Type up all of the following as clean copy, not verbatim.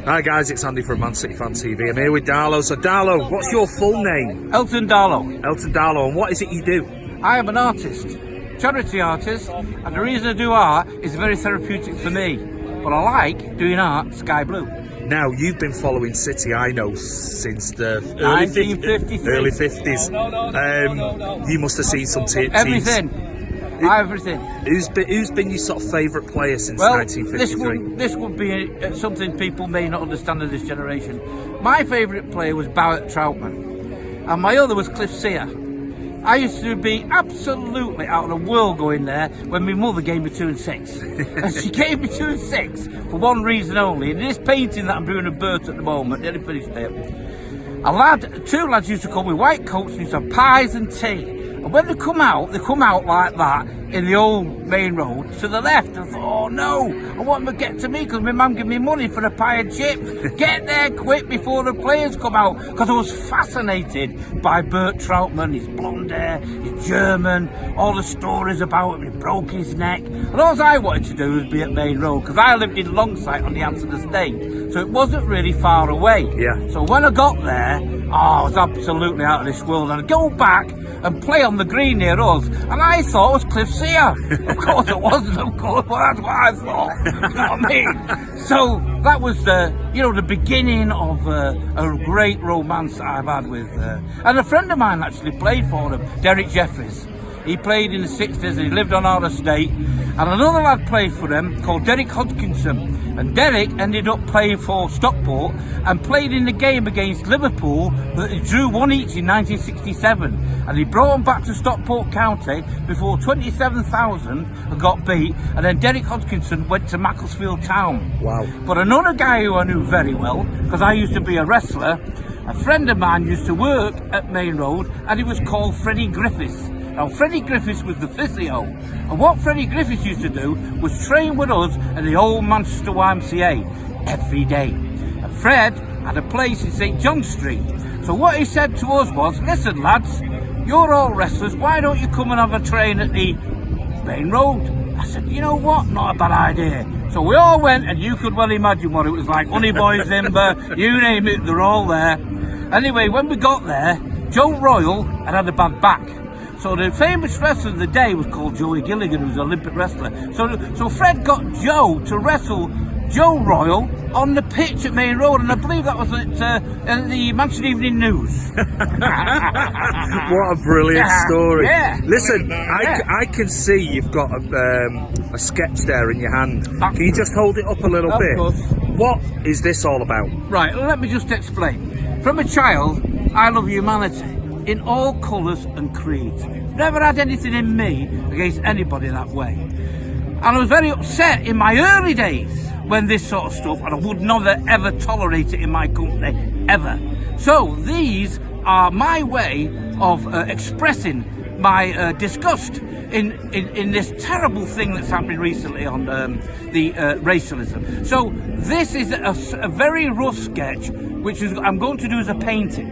Hi guys, it's Andy from Man City Fan TV. I'm here with Darlo. So Darlo, what's your full name? Elton Darlo. Elton Darlo, and what is it you do? I am an artist, charity artist, and the reason I do art is very therapeutic for me. But I like doing art sky blue. Now, you've been following City, I know, since the early 50s. You must have seen some teams. Everything. Everything. Who's been your sort of favourite player since 1953? This would be something people may not understand of this generation. My favourite player was Barrett Troutman, and my other was Cliff Sear. I used to be absolutely out of the world going there when my mother gave me 2 and 6. And she gave me 2 and 6 for one reason only. In this painting that I'm doing of Bert at the moment, nearly finished it. Two lads used to come with white coats and used to have pies and tea. And when they come out like that in the old main road to the left. I thought, oh no, I want them to get to me because my mum gave me money for a pie and chips. Get there quick before the players come out, because I was fascinated by Bert Troutman, his blonde hair, his German, all the stories about him. He broke his neck. And all I wanted to do was be at Main Road, because I lived in Longsight on the Hampton Estate, so it wasn't really far away. Yeah. So when I got there, I was absolutely out of this world. And I'd go back and play on the green near us, and I thought it was Cliff Sear. Of course it wasn't, of course, but that's what I thought. You know what I mean? So that was the beginning of a great romance that I've had with, and a friend of mine actually played for him, Derek Jeffries. He played in the 60s and he lived on our estate. And another lad played for him called Derek Hodgkinson. And Derek ended up playing for Stockport and played in the game against Liverpool that he drew 1 each in 1967. And he brought them back to Stockport County before 27,000 and got beat. And then Derek Hodgkinson went to Macclesfield Town. Wow. But another guy who I knew very well, because I used to be a wrestler, a friend of mine used to work at Main Road, and he was called Freddie Griffiths. Now, Freddie Griffiths was the physio, and what Freddie Griffiths used to do was train with us at the old Manchester YMCA every day. And Fred had a place in St John Street. So what he said to us was, listen lads, you're all wrestlers, why don't you come and have a train at the Main Road? I said, you know what, not a bad idea. So we all went, and you could well imagine what it was like. Honey Boy Zimba, you name it, they're all there. Anyway, when we got there, Joe Royal had a bad back. So the famous wrestler of the day was called Joey Gilligan, who was an Olympic wrestler. So Fred got Joe to wrestle Joe Royal on the pitch at Main Road, and I believe that was at the Manchester Evening News. What a brilliant story. Yeah. Listen, I can see you've got a sketch there in your hand. Can you just hold it up a little bit? Of course. What is this all about? Right, let me just explain. From a child, I love humanity in all colours and creeds. Never had anything in me against anybody that way. And I was very upset in my early days when this sort of stuff, and I would never ever tolerate it in my company, ever. So these are my way of expressing my disgust in this terrible thing that's happening recently on the racialism. So this is a very rough sketch, which I'm going to do as a painting.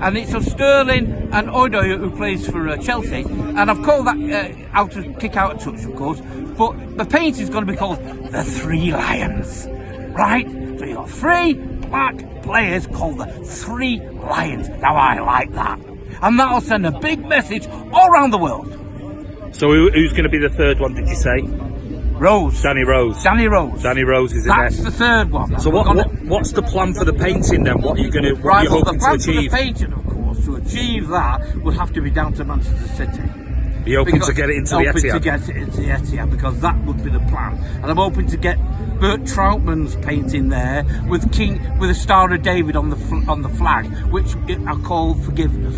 And it's of Sterling and Odoy, who plays for Chelsea. And I've called that out to kick out a touch, of course. But the painting is going to be called The Three Lions. Right? So you've got 3 black players called the 3 Lions. Now I like that. And that'll send a big message all around the world. So who's going to be the third one, did you say? Rose. Danny Rose. Danny Rose. Danny Rose is in there. That's the third one. So what's the plan for the painting then? What are you going to Right, well, hoping the plan to achieve? for the painting, of course, to achieve that would have to be down to Manchester City. Are you hoping to get it into the Etihad? Hoping to get it into the Etihad, because that would be the plan. And I'm hoping to get Bert Troutman's painting there with a Star of David on the flag, which I call Forgiveness.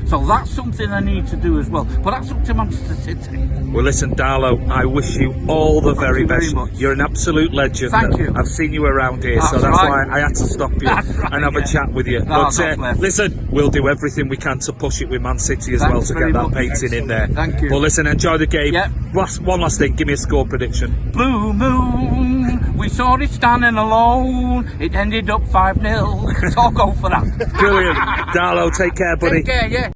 So that's something I need to do as well. But that's up to Manchester City. Well, listen, Darlo, I wish you all the very best. Very much. You're an absolute legend. Thank you. I've seen you around here, so that's right. why I had to stop you and have a chat with you. No, But listen, we'll do everything we can to push it with Man City as well to get that painting in there. Thank you. Well, listen, enjoy the game. Yep. One last thing, give me a score prediction. Blue moon, we saw it standing alone. It ended up 5-0. So I'll go for that. Brilliant. Darlo, take care, buddy. Take care, yeah.